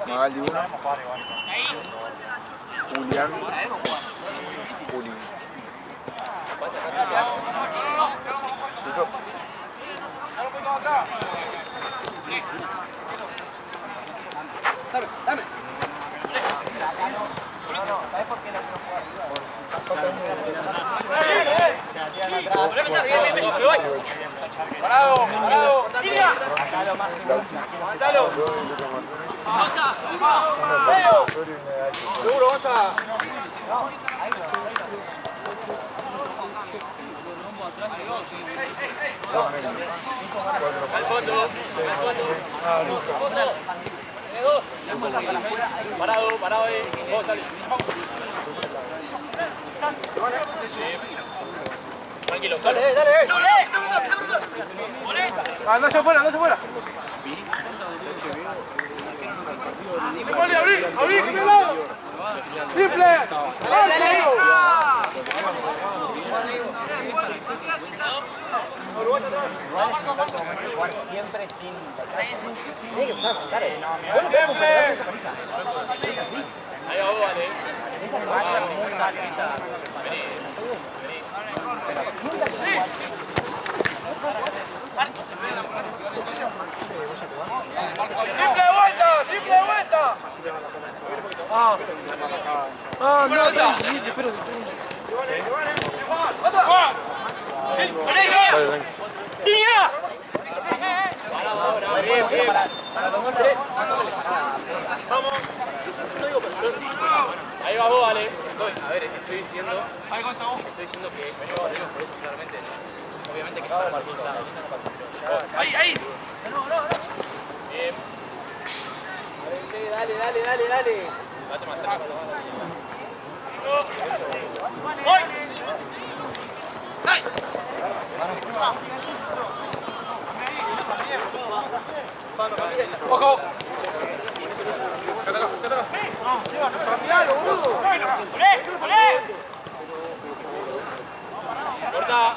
Magaldi 1. Julián. Juli. ¿Listo? Dame. ¿Sabes por qué no puedo Parado, parado. ¡Tira! acá lo más ¡Gonzalo! ¡Seguro, Gonza! Al fondo. Parado ahí. Vos, dale. Tranquilo, dale. Anda hacia afuera, ¡Abrí, que me lado! ¡Triple! jugar siempre sin... Tiene que empezar a contar, Ahí va, vale. ¡Triple vuelta! Ahí va vos, Ale. A ver, estoy diciendo que venimos por eso claramente. Obviamente que está ahí. Bien. Dale. Date más cerca. ¡Ojo! Corta.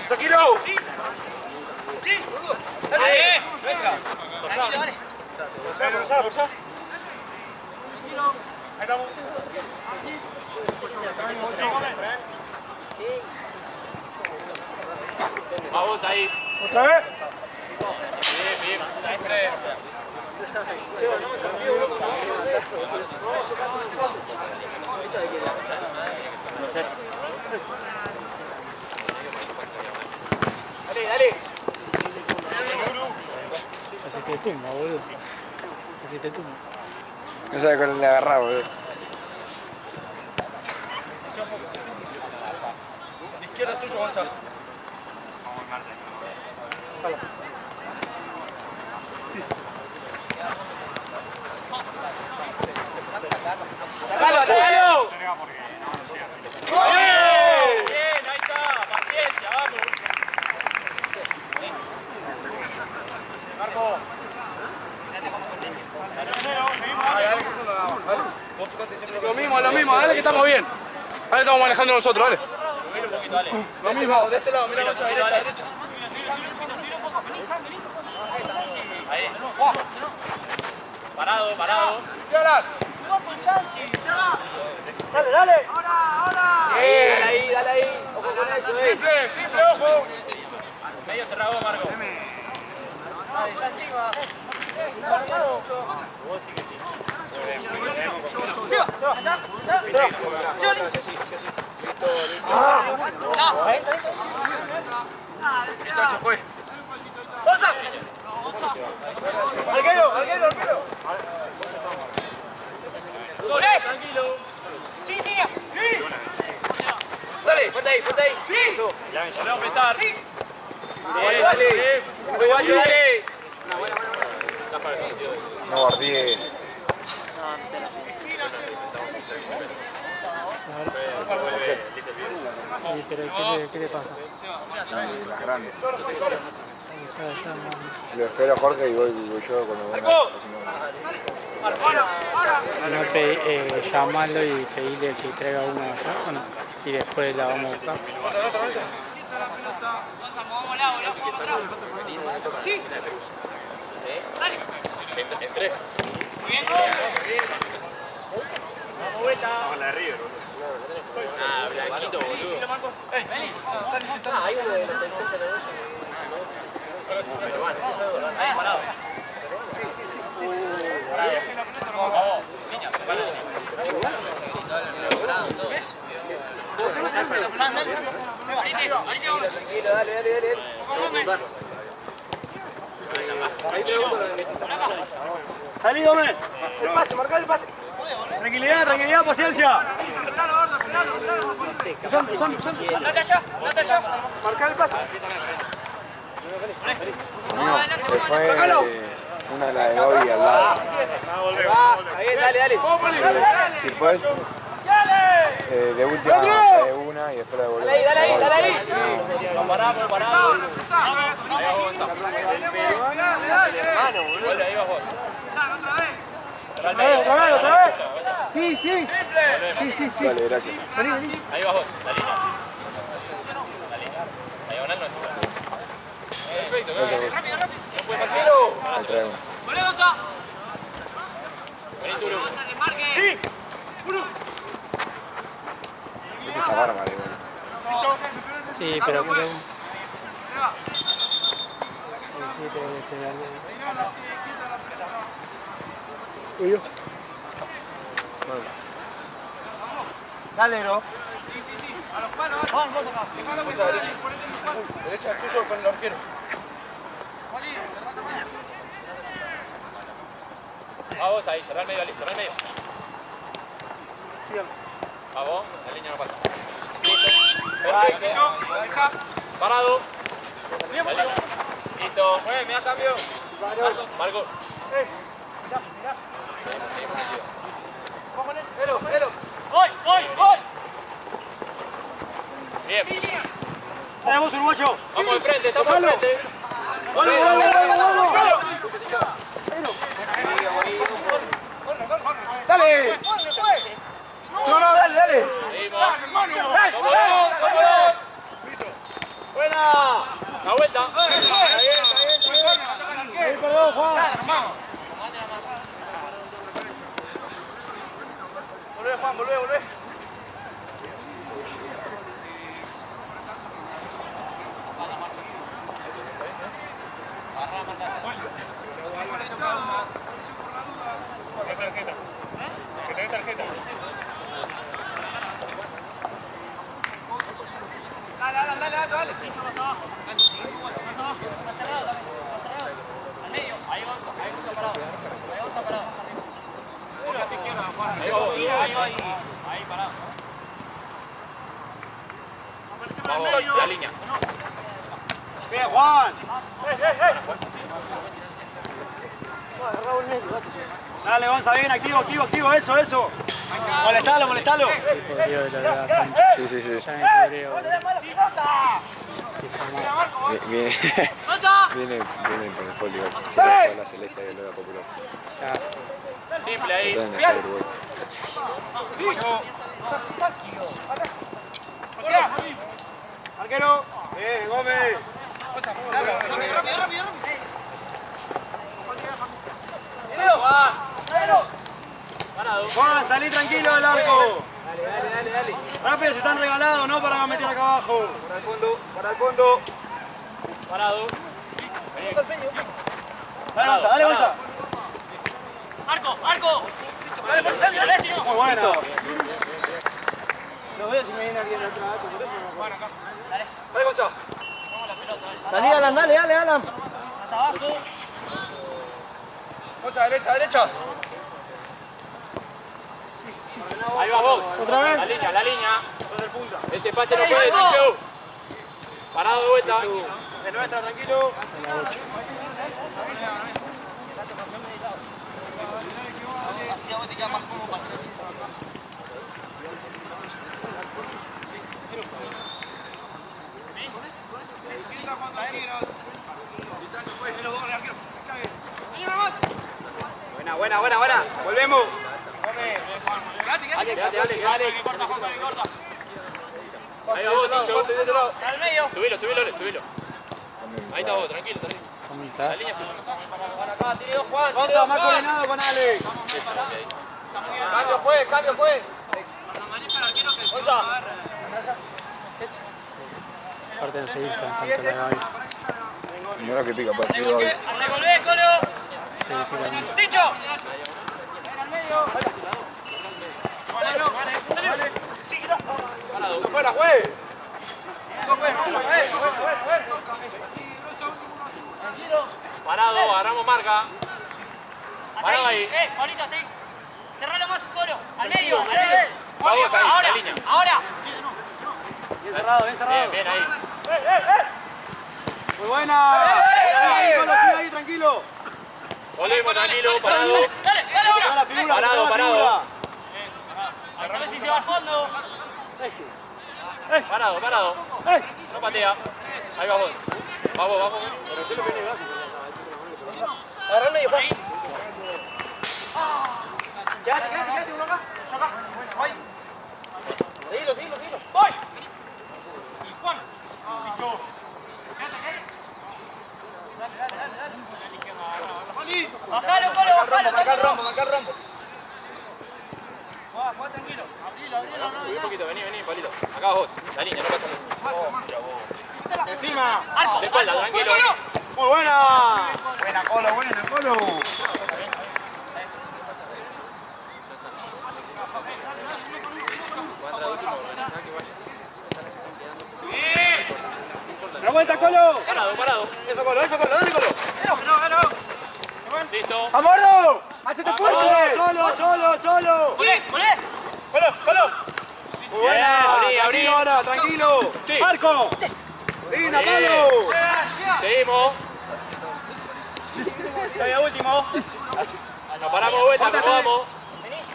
¡Tranquilo! ¡Sí! ¡Dale! ¡Venga! ¡Tranquilo, dale! ¡Por allá! Ahí estamos. Vamos ahí. ¿Otra vez? Bien. Dale. Casi te tumba, boludo. No sabe cuál le agarraba, boludo. Izquierda tuyo, Gonzalo. ¡Atacalo! Bien, ahí está. Paciencia, vamos. Marco. Lo mismo, dale que estamos bien. Dale, estamos manejando nosotros, dale. Lo mismo, de este lado, mira más a la derecha. Ahí. Parado. ¡Tírala! Dale. Ahora. Dale ahí. Ojo con eso, Simple, ojo. Medio cerrado, Marco. Dale, ya encima. Vos sí que sí. Listo, se fue. ¡Alguero! Tranquilo. Sí, tía. Sí. Dale, ponte ahí. Sí. Ya vamos a empezar. Sí. Dale. Uruguayo, dale. No guardé. Sí, pero ¿qué le pasa? Y las grandes. Está allá, no. Lo espero a Jorge y voy yo cuando venga. Si no, llamalo y pedirle que traiga uno allá, ¿o no? Y después la vamos a buscar. Sí. Dale. En tres. Muy bien, vamos, vuelta. Vamos a la de River, boludo. Ah, blanquito, boludo. Vení. Ah, ahí uno de la selección se lo doy. Pero bueno, ahí parado. Vamos, niña, prepárate. Tranquilo, dale. Salí, Gómez. El pase, marcá el pase. Tranquilidad, paciencia. Date allá. Marcá el pase. Amigo, se fue una de las de hoy al lado. Dale. Si puedes, de última, de una y después de volver. Dale ahí. No. Paramos. Mano, boludo. Ahí vas vos. Otra vez. Sí. Dale, gracias. Ahí vas vos, la línea. La diagonal no es. Perfecto, rápido. No puede marcarlo. Ahí traigo. Vení, Turu. Sí. Este está bárbaro, igual. Sí, pero creo... Sí, pero se da... Uy, yo. Dale, bro. Derecha tuyo con el arquero. Vamos ahí, cerrar medio, Ali, cerrar medio. Vamos, la línea no pasa. Perfecto. Parado. Listo. Me da cambio. Marco. ¡Voy! Bien. Vamos, uruguayo. Vamos al frente, estamos al frente. Dale. No, dale. Seguimos. ¡Vamos! Buena. La vuelta. Perdón, Juan. Volvé, Juan, volvé. Que tenés tarjeta. Dale. Más abajo. Más cerrado. Al medio. Ahí vamos a parado. Ahí parado. Vamos, la línea. Bien, Juan. Dale, Gonza, bien, activo, eso. Molestalo. Podrido de la cancha. Sí. Ya me podrido. Viene por el folio. Se le la celeste y el Lola Popular. Simple ahí. Pueden dejar Uruguay. Arquero. Bien, Gómez. Juan, salí tranquilo del arco. Dale. Rápido, se están regalados, no para meter acá abajo. Para el fondo. Parado. Dale, Gonza. Arco. Muy bueno. Lo veo si me viene alguien atrás. Dale, Gonza. Salí, Alan, dale, Alan. Más abajo. Gonza, derecha. Ahí va vos. Otra vez. La línea. Ese pase no puede, Ticho. Parado de vuelta. De nuestra, tranquilo. Así a vos te queda más cómodo para atrás. Buena. Volvemos. Dale. Ahí va vos, Ticho. Al medio. Subilo. Ahí está vos, tranquilo. Comita. La línea fija. Acá, tiene dos Juan. Gonza, más coordinado con Alex. Cambio fue. Aparte de seguir con tanto la Gaby. Mira que pica partido hoy. Revolvé, Colo. Se tira mucho. ¡Ticho! Fuera, juez. Parado, agarramos marca. Parado ahí. Paulito, cerralo más, Colo. Al medio. Vamos ahí, Ahora, la línea. ahora. Bien cerrado. Bien ahí. Muy buena. Colo, sigue ahí, tranquilo. Volvemos, tranquilo, parado. Dale. Toca la figura, Parado, toca la parado. figura. A ver si se va al fondo. Parado. No patea. Ahí va vos. Vamos. Agarra el medio, Juan. Quédate, uno acá. Yo acá. Voy. Seguilo. ¡Voy! Juan. Bajalo, Colo, bajalo. Marca el rombo. Juan, tranquilo. Un poquito, vení, Paulito. Acá vos. La línea, no pasa nada. Encima. De espalda, tranquilo. Muy buena. Buena, Colo. La vuelta, Colo. Parado. Eso, Colo, dale, Colo. Listo. ¡Amordo! ¡Hacete fuerte! ¡Solo! Volé. ¡Colo! Muy buena. Abrí. Ahora, tranquilo. Sí. Marco. Linda, Bien. Pablo. Seguimos. Estoy a último. Nos paramos vuelta, nos vamos.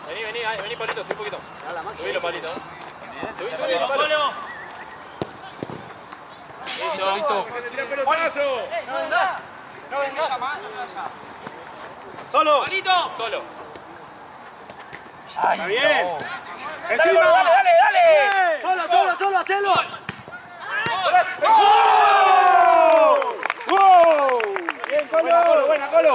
Vení, Paulito, subí un poquito. Subilo, Paulito. Subí, Paulito. Listo. ¡Buenazo! No vengas. ¡Solo! Solo. ¡Está bien! ¡Encima! ¡Dale! ¡Solo! ¡Hacelo! ¡Wow! ¡Bien, Colo! ¡Buena, Colo!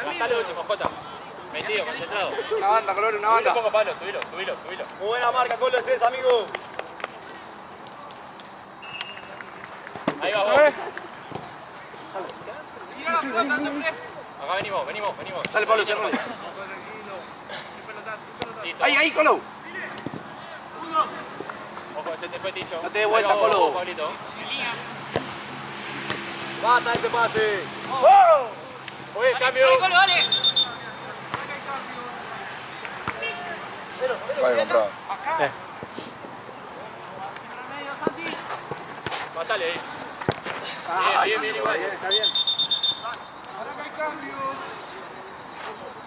Bajale último, Jota. Metido, concentrado. Una banda, Color, una Subilo un poco, Pablo, subilo. Muy buena marca, Colo, es esa, amigo. Ahí va vos. Acá venimos. Dale, Pablo, cerralo. Listo. Ahí, Colo. Ojo, se te fue Ticho. No te dé vuelta, Ahí va vos, Colo. Pablito. Bata este pase. Oye, cambio. Colo, dale. Vale, comprado. Pasale ahí. Bien, igual. Está bien.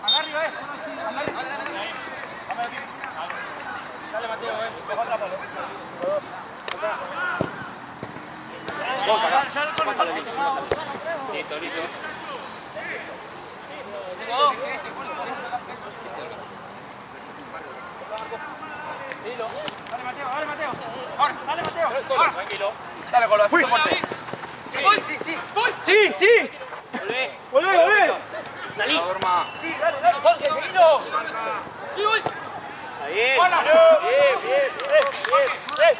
Acá arriba, Dale, Mateo, Deja atrapalo. Listo. Dale, Mateo. Solo, tranquilo. Dale, Colo, así fuerte. Sí. Volvé. Salí. Sí, dale, Jorge, seguido. Ahí bien. Bien.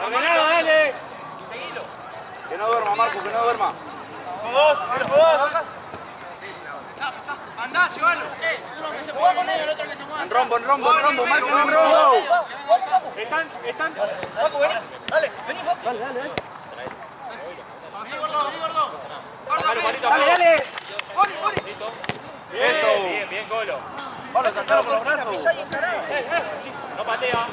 Ordenado, dale. Que no duerma, Marco, que no duerma. Dos. Andá, llévalo. Uno que se juega con ellos, el otro que se juega. En rombo, Marco, en rombo. Están. Paco, vení. Dale, vení, Paco. Dale. Vení, gordo. Sacalo, Pablito, Dale. Listo. Eso. Bien, Colo. Pablo, sacalo con los brazos. No patea.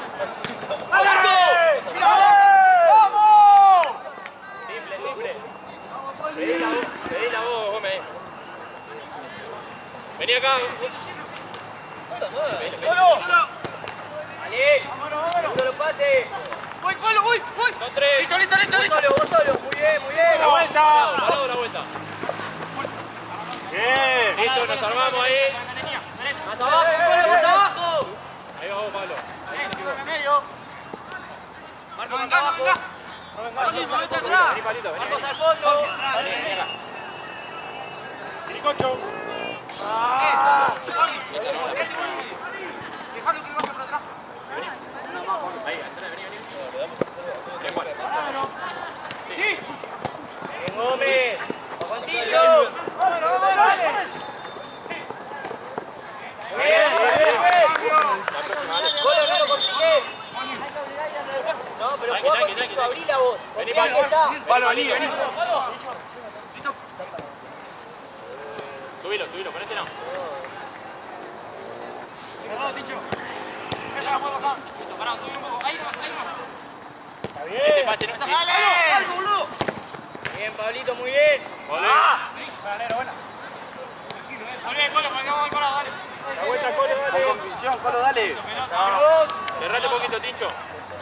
¡Vamos! Simple. Pedí la voz, Gómez. Vení acá. Vale. Vámonos. Los pates. Voy. Son tres. Listo. Vos solo. Muy bien. La vuelta. La vuelta. Bien. Listo, nos armamos ahí. Más abajo, Colo, más abajo. Ahí vamos, Pablo. Marcos, más abajo. Vení, Palito, vení. Marcos al fondo. Tiricocho. Ahí, atrás, vení. Vení, Juan. Bien, Gómez. Juantillo. Colo, no lo compliques. No, pero jugá con Tincho, abrila vos. Vení, Ahí Pablo. está. Palo, vení, vení. Subilo, ponete no. Listo, pará, subí un poco. Ahí nomás. Ese pase no está. Bien, Pablito, muy bien. Volvé. La vuelta, Colo, dale. Convicción, Colo, dale. Cerrate un poquito, Tincho.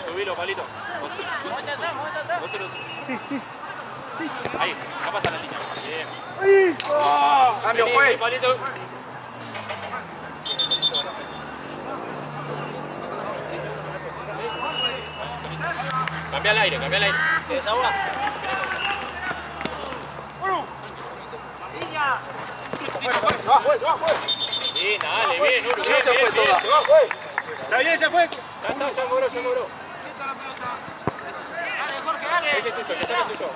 Subilo, Palito. Vos se lo- Ahí, no pasa la línea. Bien. Cambio, Vení, juez. Palito. Cambia al aire, cambia al aire. ¿Te desahogas? Bien, dale, bien, Uru, bien, bien, bien. Está bien, ya fue. Ya cobró. Ese es tuyo, ese es tuyo.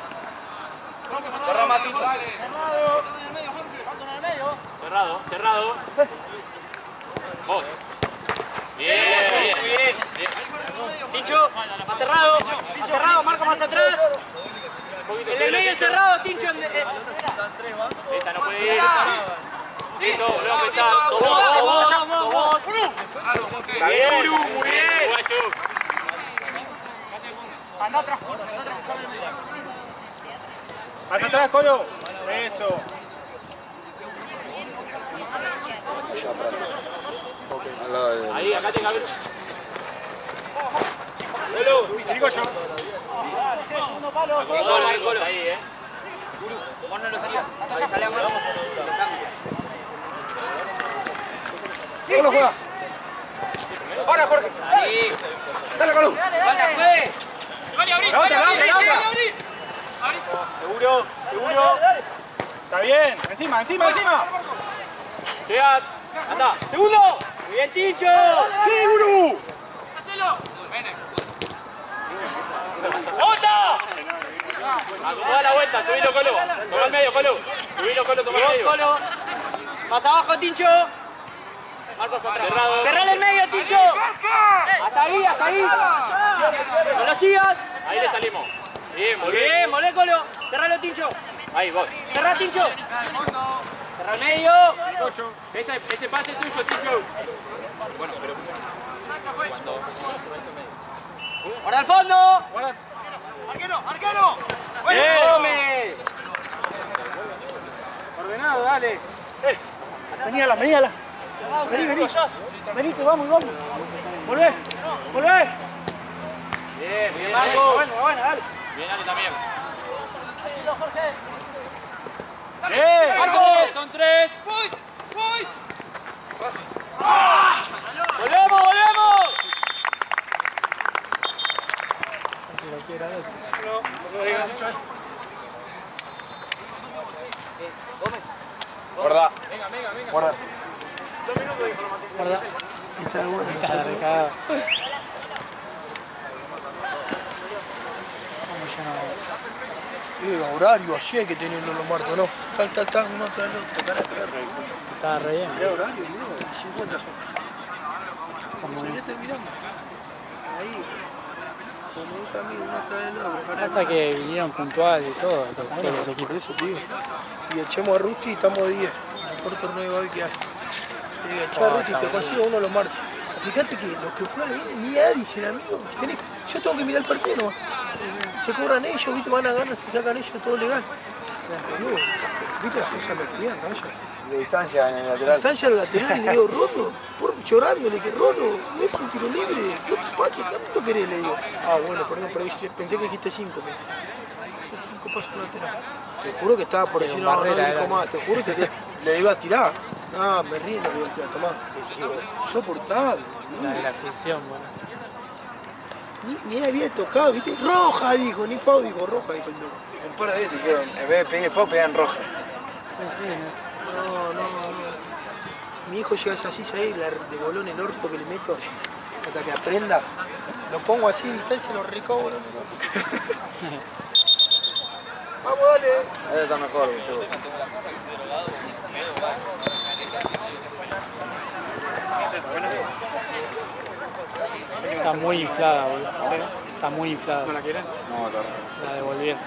Cerrado. Vos. Bien. Tincho, más cerrado, Marco más atrás. El del medio cerrado, Tincho. Esta no puede ir. Listo, volvemos a empezar. Sos vos. Bien, Uru, muy bien. Guacho. Hasta atrás, Colo. Eso. Al lado de... Ahí, acá te cabe. Tiricocho. Gol, ahí, Vos no lo sigas. Ahí sale a Marco. Colo juega. Ahora, Jorge. Ahí. Dale, Colo. Falta, fue. La otra. Seguro. Está bien. Encima. Llegas. Anda. Segundo. Muy bien, Tincho. ¡Seguro! ¡Vuelta! Toda la vuelta, subilo, Colo. Toma el medio, Colo. Subilo, Colo, toma el Bien, medio. Colo. Más abajo, Tincho. Marcos atrás. Cerrado. Cerrale el medio, Tincho. Hasta ahí. No lo sigas. Ahí le salimos. Bien, Muy bien, volé, Colo. Cerralo, Tincho. Ahí, vos. Cerrá, Tincho. Cerrá el medio. Ese pase es tuyo, Tincho. Guarda al fondo. ¡Arquero! Gómez. Ordenado, dale. Veníala. Vení, que vamos. Volvé. Bien, Marco. Bueno, dale. Bien, dale también. Marco. Son 3. Volvemos. Guarda. Guarda. Guarda. Está bueno. Está recagado. Horario, así hay que tenerlo los muertos, ¿no? Uno tras el otro, cara. Está re bien. Mirá horario, Leo, 50 son. Como ya terminamos. Ahí, como gusta a mí, uno tras el otro. Pasa que vinieron puntuales y todo, todos los equipos. Eso, tío. Y echemos a Rusti y estamos 10. El mejor torneo de Babi que hay. Echá a Rusti, te consigo uno los martes. Fíjate que los que juegan bien ni a dicen, amigo. Yo tengo que mirar el partido nomás. Se cobran ellos, ¿viste? Van a ganar, se sacan ellos, todo legal. Amigo, ¿viste? Se usan las piernas, ellos. De distancia en el La lateral. distancia al lateral y le digo, Rodo, llorándole que Rodo, no es un tiro libre. ¿Qué paso? ¿Cuánto querés? Le digo. Bueno, perdón, pero pensé que dijiste 5 pesos. 5 pasos lateral. Te juro que estaba por decir, no dijo más. Te juro que Le digo a tirar. No, me rindo, le digo a tirar, tomá. Insoportable. La de la expulsión, bueno. Ni había tocado, ¿viste? Roja, dijo, ni foul, dijo, roja, dijo el loco. Un par de veces que en vez de pedir foul, pegan roja. Sí, No. Mi hijo llega así, ¿sabes? De bolón el orto que le meto hasta que aprenda. Lo pongo así a distancia y lo recobo. Vamos, dale. Ahí está mejor, mucho. Está muy inflada, boludo. Está muy inflada. ¿No la quieren? No, está. La devolvieron.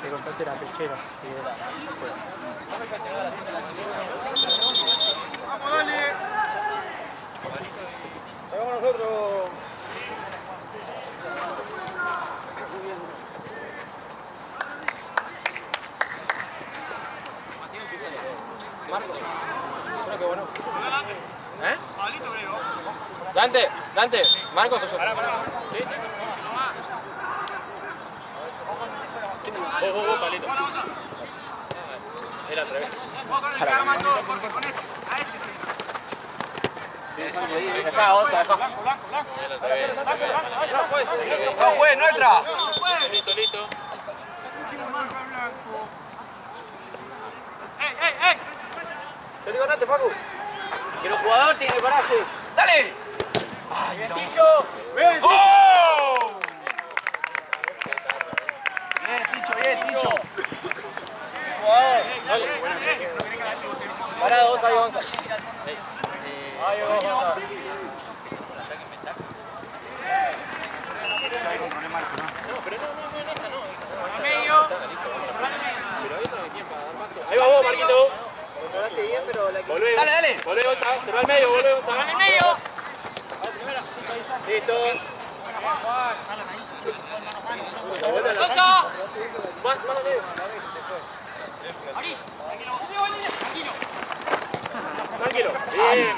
Te compraste la pechera. Vamos, dale. Vamos nosotros. ¿Eh? Dante, Marcos o yo. Vos, Palito. Era al revés. Dejá, Gonza, dejá. ¡No, juez, nuestra! Listo. ¿Qué te ganaste, Facu? Que el jugador tiene que pararse. ¡Dale! ¡Bien, Ticho! ¡Bien, ¡Oh! Bien, Ticho! Parado, Gonza, Gonza. Ahí va, Gonza. Ahí va vos, Marquito. Volvé. Dale. Volvé, Gonza. Se va al medio, volvé, Gonza. ¡En el medio! Listo. ¡Gonza! Más al medio. Tranquilo.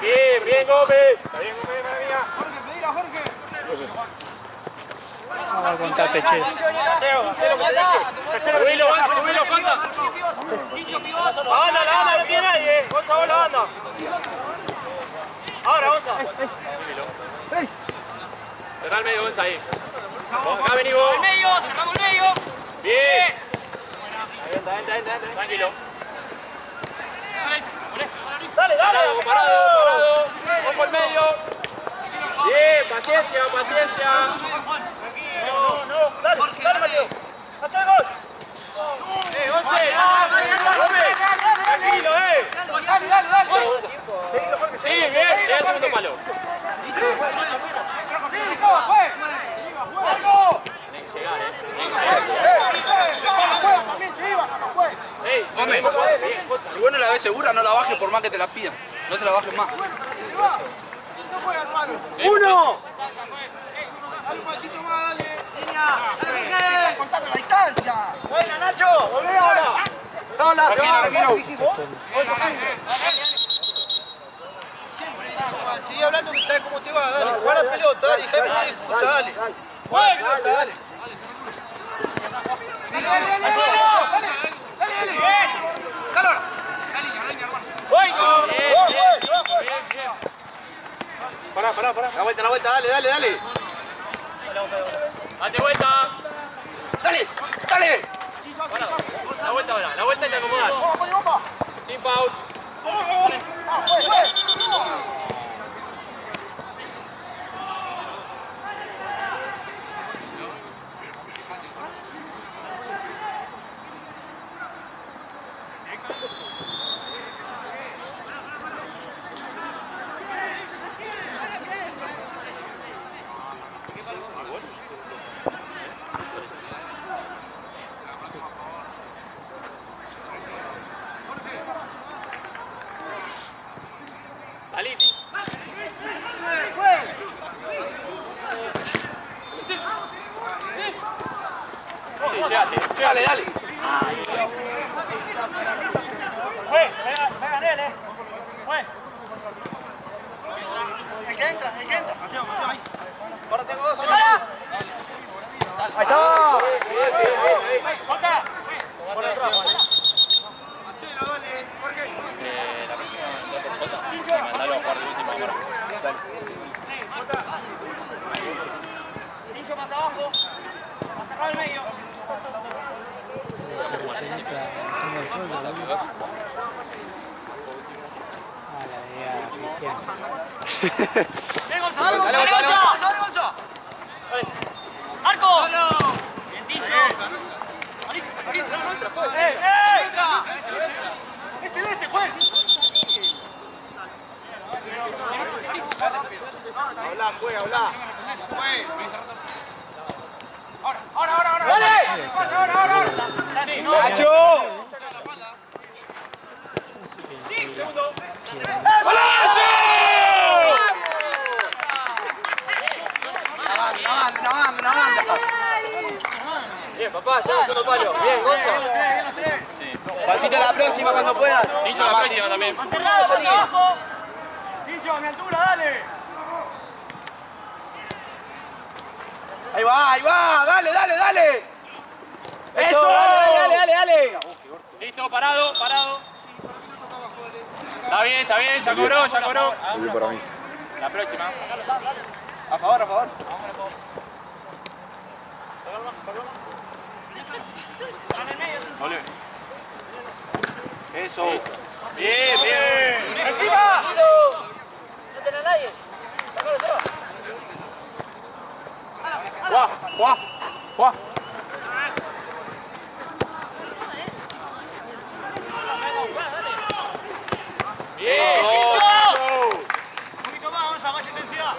Bien, Gómez. Está bien, Gómez, madre mía. Jorge. Vamos a contar pechera. Subilo, Gonza. La banda, no tiene nadie. Gonza, vos la banda. Ahora, Gonza. Cerrá el medio, Gonza, ahí. Acá vení vos. ¡El medio! ¡Cerramos el medio! Bien. Entra. Tranquilo. ¡Dale! Parado. Ojo al medio. Bien, paciencia. No, dale, Mateo. ¡Hace el gol! 11. Tranquilo, Dale. Sí, bien, llega el segundo palo. Gómez, si vos no la ves segura, no la bajes por más que te la pidan. No se la bajes más. ¡Uno! ¡Contando la distancia! ¡Buena, Nacho! ¡Volvé ahora! Tranquilo. Sigue hablando que sabes cómo te va, dale. Juega la pelota, dale. Déjame tener excusa, dale. Juega la pelota, dale. Pará. La vuelta, dale. Date vuelta. Dale. La vuelta ahora, la vuelta y te acomodás. Sin pause. dale. Tincho más abajo. A cerrar el medio. ¡Ven, Gonzalo! ¡Dale, Gonzalo! ¡Arco! Bien, Tincho. ¡Este, juez! Habla, juega, habla. Ahora. ¡Dale! ¡Nacho! Segundo. Una banda. Bien, papá, ya solo palo. Bien, Gonzo. Pasito a la próxima cuando puedas. Tincho a la próxima también. Más cerrado, más abajo. Tincho, a mi altura, dale. Ahí va, dale. ¡Eso! Dale. Listo, parado. Está bien, ya cobró. Volví para mí. La próxima. A favor. Volvé. Eso. Bien. ¡Encima! No tenés nadie. Juá. Bien. Un poquito más, Gonza, más intensidad.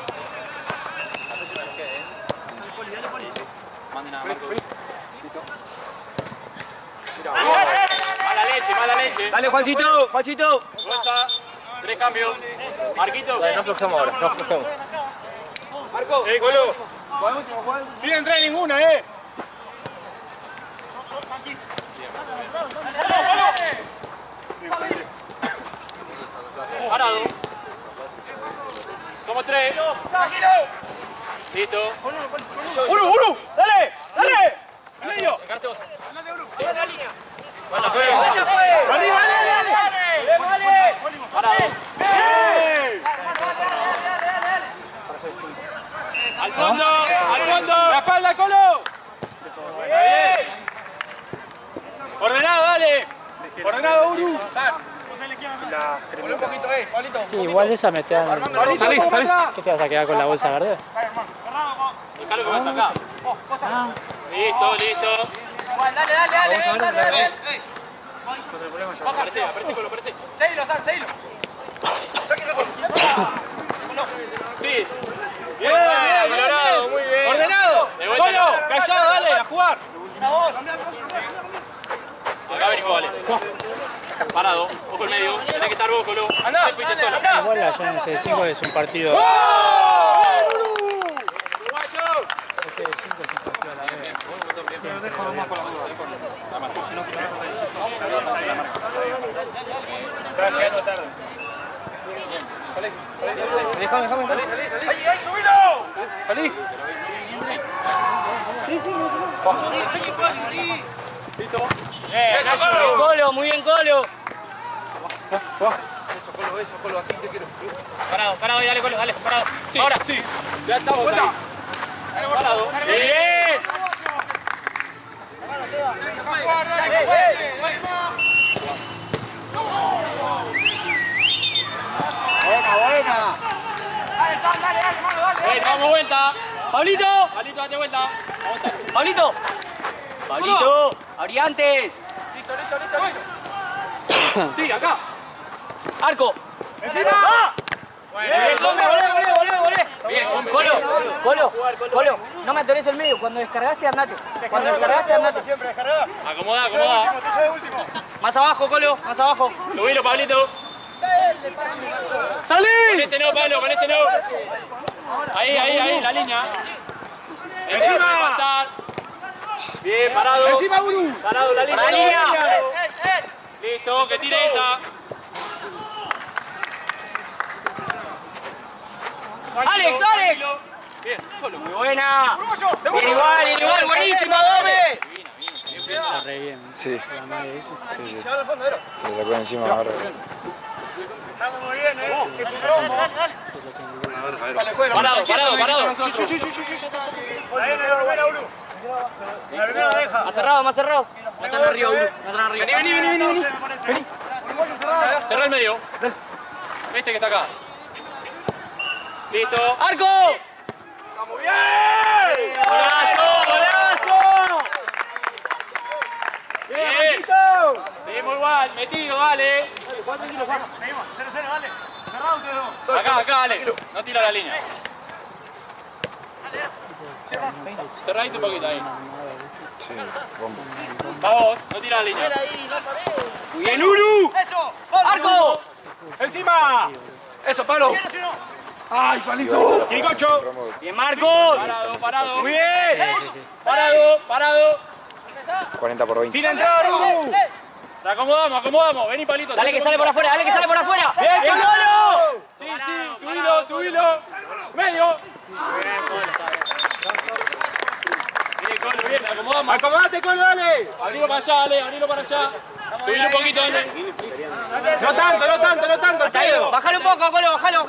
Mala leche. Dale, Juancito. Fuerza. 3 cambios. Marquito. No aflojamos ahora, no aflojamos. Marco. Colo. Juan. Sin entrar en ninguna, Parado. Somos 3. Listo. ¡Uru! ¡Dale! Medio. Parado. Al fondo. La espalda, Colo. Ordenado, dale. Ordenado, Uru. Un poquito, Pablito. Sí, igual esa me te dan. Salí. ¿Qué te vas a quedar con la bolsa verde? Dejalo que vas acá. Listo. Dale. Aparece, Colo, aparece. Seguilo, Sal, seguilo. Sí. Bien, Colorado, muy bien. Ordenado. De vuelta. Colo, callado, dale, a jugar. Acá venís, vale. Parado, ojo el medio. Tenés que estar vos, Colo. Andá, Ahí fuiste dale, solo. acá. Igual la Jones 5 es un partido. Uruguayo. Ese 5 es un partido a la vez. Déjame. ¡Ahí, subilo! Salí. Bien, Colo, muy bien, Colo. Eso, Colo, así te quiero. Parado, dale, Colo, dale, parado. Ahora. Sí, ya estamos ahí. Parado. Bien. Buena. Vamos vuelta. Pablito, date vuelta. Pablito. Abrí antes. Listo. Sí, acá. Arco. ¡Ah! Bien, volvé. Bien, Colo, no me atores el medio. Cuando descargaste, andate. Siempre descargada. Acomoda. Más abajo, Colo, más abajo. Subilo, Pablito. ¡Salí! Con ese no, Pablo, con ese no. Ahí, la línea. Encima. Puede pasar. Bien, parado. Encima, Uru. Parado, la línea. Listo, que tire esa. ¡Alex! Bien, solo. Muy buena. Bien, igual, buenísima, Dome. Está re bien. Sí. La madre dice. Sí. Se lo sacó encima ahora. Estamos muy bien, es un rombo. Parado. Ahí en la primera, Ulu. La primera la deja. Más cerrado. No están arriba, Uru. No están arriba. Vení. Cerrá el medio. Este que está acá. Listo. ¡Arco! ¡Vamos bien! ¡Golazo! Bien. Seguimos igual. Metido, dale. Seguimos, 0-0, dale. Cerrado ustedes dos. Acá, dale. No tira la línea. Cerradito un poquito ahí. Sí, rompo. Vamos, no tira la línea. ¡Bien, Ulu! ¡Eso! ¡Arco! ¡Encima! ¡Eso, Pablo! ¡Ay, palito! ¡Quiricocho! ¡Bien, Marcos! Parado. ¡Muy bien! Parado. 40 por 20. ¡Sin entrar, Ulu! Te acomodamos. Vení, palito. Dale que sale por afuera, ¡Bien, Colo! Sí, subilo. Medio. Bien, Colo, bien. Acomodamos. ¡Acomodate, Colo, dale! Abrilo para allá, dale. Abrilo para allá. Subilo un poquito, dale. No tanto, el pedo. Bájale un poco, Colo, bájalo.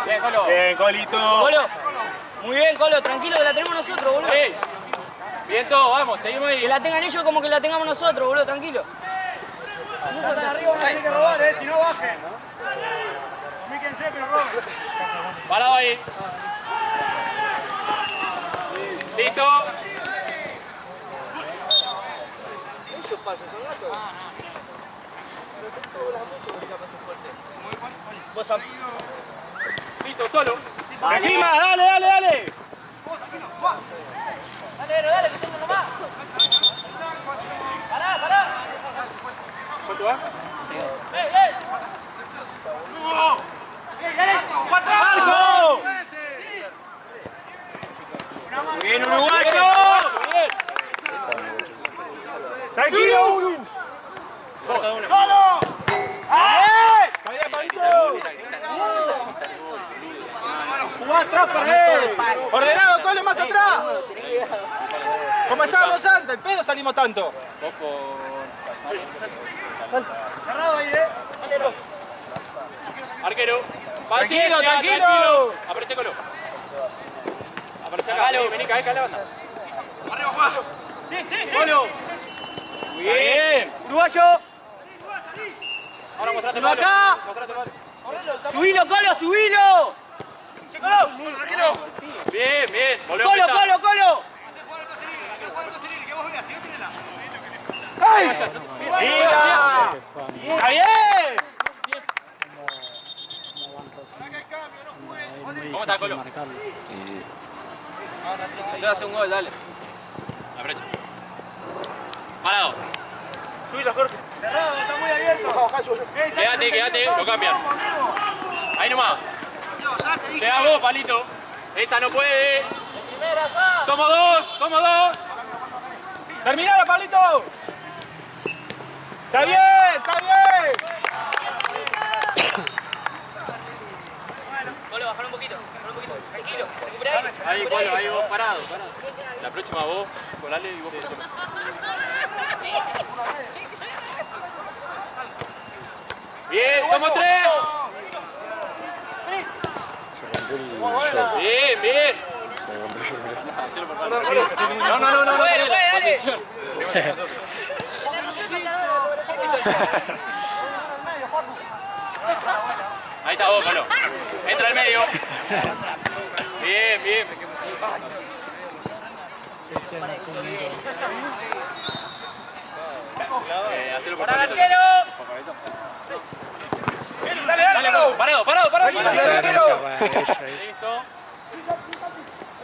Bien, Colo. Bien, Colito. Colo. Muy bien, Colo, tranquilo que la tenemos nosotros, boludo. Ey. Bien, todo, vamos, seguimos ahí. Que la tengan ellos como que la tengamos nosotros, boludo, tranquilo. Arriba no tiene que robar, si no bajen. Comíquense, pero roben. Parado ahí. Listo. Listo, solo. Encima, dale. Dale, que tengo nomás. Pará. ¿Cuánto va? ¡Arco! Bien, uruguayo. Bien. ¡Tranquilo, Ulu! ¡Solo! ¡Está bien, Pablito! ¡Jugá atrás, Pared! ¡Ordenado, Colo, más atrás! Como estábamos antes, el pedo salimos tanto. Cerrado ahí, Arquero. Tranquilo. Aparece Colo. Aparece acá. Vení, cae, levanta. Arriba, Juan. Colo. Muy bien. Uruguayo. Ahora mostrate Uno malo. acá. Mostrate malo. Subilo, Colo, subilo. Bien. Volvemos a Colo. Hacé jugar el Pacerini, que vos veas, si no tenés la. ¡Mira! ¡Está bien! ¿Cómo está, Colo? Entonces hace un gol, dale. Aprecio. Parado. Subí los cortes. Cerrado, está muy abierto. Quédate, lo cambian. Ahí nomás. Te hago, palito. Esa no puede. Somos dos. ¡Terminala, Pablito! ¡Está bien! Colo, bájalo un poquito. Tranquilo, recuperá Ahí, Colo, ahí vos, parado. La próxima vos, colale y vos por solo. Bien, somos tres. Bien. No. Bueno, dale. Posición. Ahí está vos, Colo. Entra al medio. Bien. Hacelo por Para el Pablito. arquero. Dale, Colo. Parado. Listo.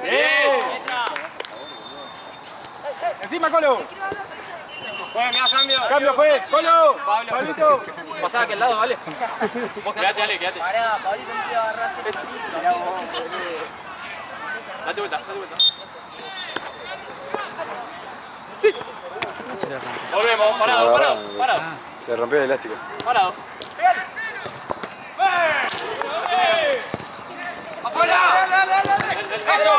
Bien. Encima, Colo. Bueno, me da cambio. Cambio, pues. Colo. Pablo. Pablito. Pasá a aquel lado, vale. Vos quedate. Pará, Pablito no te va a agarrar ese Date vuelta. Volvemos, parado. Se rompió el elástico. Parado. ¡Afuera! ¡Eso!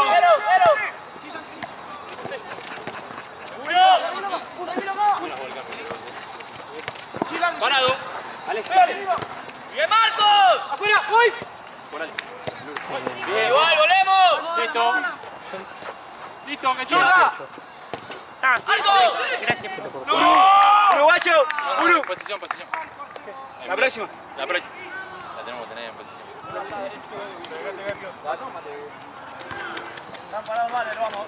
Parado. ¡Bien, Marcos! ¡Afuera! ¡Uy! Ponale. ¡Igual, volvemos! Checho. Listo, que chuta. ¡Uruguayo! ¡Uru! Posición. La próxima. La próxima. La tenemos que tener en posición. Están parados mal, vamos.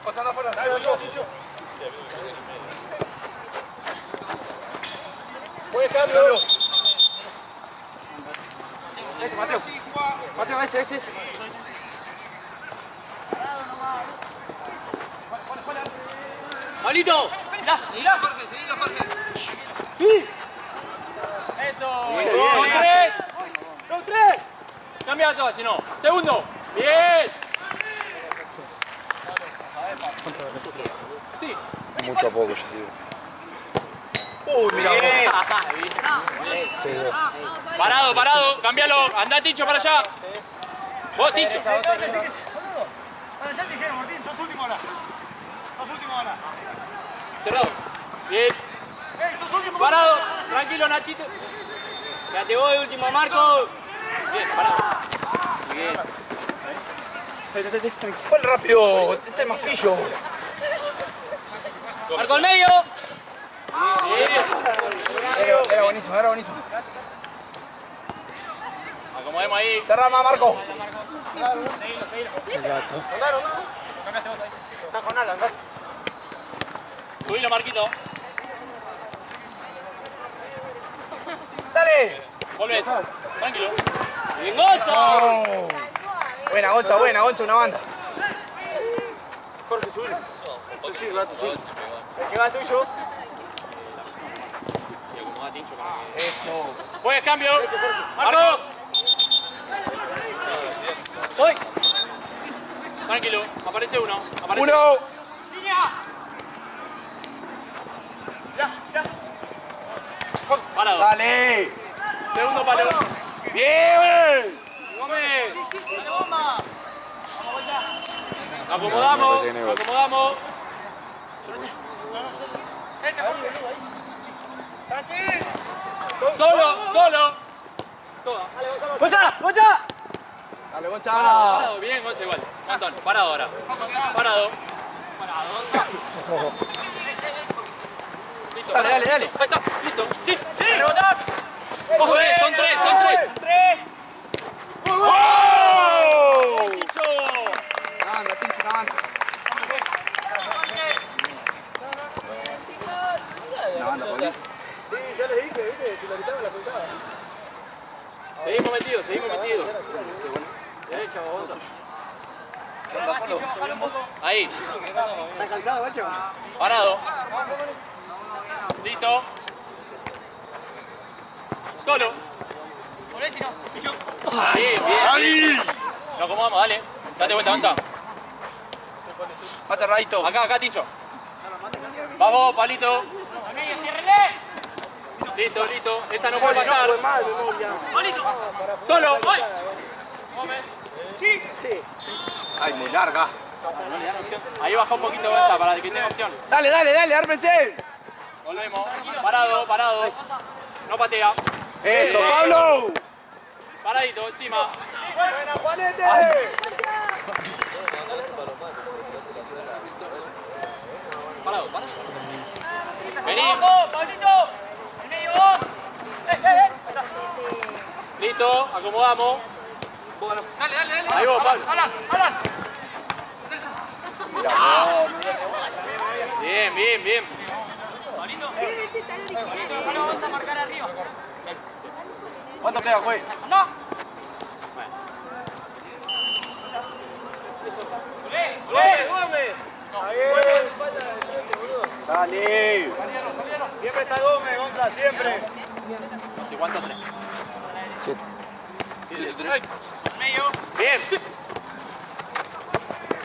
Pasando afuera. Buen cambio. Mateo, ese. ¡Pablito! Mirá. Sí. Eso. Son tres. Cambia todo, si no. Segundo. Bien. Sí. Mucho a poco, yo digo. Uy, mirá Bien. Parado. Cambialo. Andá, Ticho, para allá. Vos, Ticho. Ya te dijeron, Martín, sos último ahora. Cerrado. Bien. ¡Sos último! Parado. Tranquilo, Nachito. Quédate vos, último, Marco. Bien, parado. Bien. ¡Cuál rápido! Este es más pillo. Marco al medio. Era buenísimo. Acomodemos ahí. Cerra más, Marco. El gato. Está con Alan, ¿verdad? Subilo, Marquito. ¡Dale! Volvés. Tranquilo. Bien, Gonzo. Buena, Gonza, una banda. Jorge, subilo. El que va tuyo. Y acomoda Ticho. Eso. Juegues, cambio. Marco. Voy. Tranquilo. Aparece uno. Uno. Parado. Dale. Segundo palo. Bien. Gómez. Sí, bomba. Acomodamos. Solo. Toda. ¡Gonza! Dale, Gonza. Parado, bien, Gonza igual. Montón. Parado ahora. Parado. Listo. Dale. Ahí está. Listo. Sí. Rebotar. Ojo, son tres. ¡Wow! Ticho. Una banda. Una banda, Poli. Sí, ya les dije, ¿viste? Si la quitaban, la contaba. Seguimos metidos. Derecha, Gonza. Ahí. ¿Estás cansado, macho? Parado. Listo. Solo. Bien. Lo acomodamos, dale. Date vuelta, avanza. Más cerradito. Acá, Ticho. Vamos, palito. Listo. Esa no puede pasar. Solo. Voy. Sí. Ay, muy larga. Ahí baja un poquito esa para que tenga opción. Dale, ármense. Volvemos. Parado. No patea. Eso, Pablo. Paradito, encima. ¡Buena, Juanete! Parado. Vení. Pablito. En medio vos. Listo, acomodamos. Dale. Ahí vos, Pablo. Alan. Bien. Pablito, no vamos a marcar arriba. ¿Cuánto queda, güey? ¡No! Gómez. Dale. Siempre está Gómez, Gonza, siempre. No sé cuántos tres. 7. Medio. Bien.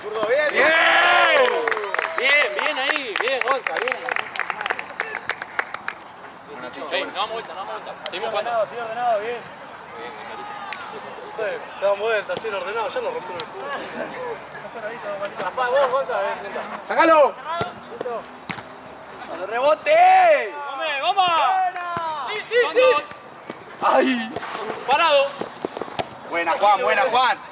Zurdo, bien. Bien ahí. Bien, Gonza, bien. No vamos vuelta. Seguimos jugando. Sí, ordenado, bien. Te dan vuelta, así ordenado, ya lo rompieron el culo. Rapá, vos, Gonza, ¡sácalo! ¡Cuando rebote! ¡Vamos! Sí. ¡Ay! Parado. Buena, Juan, buena, Juan.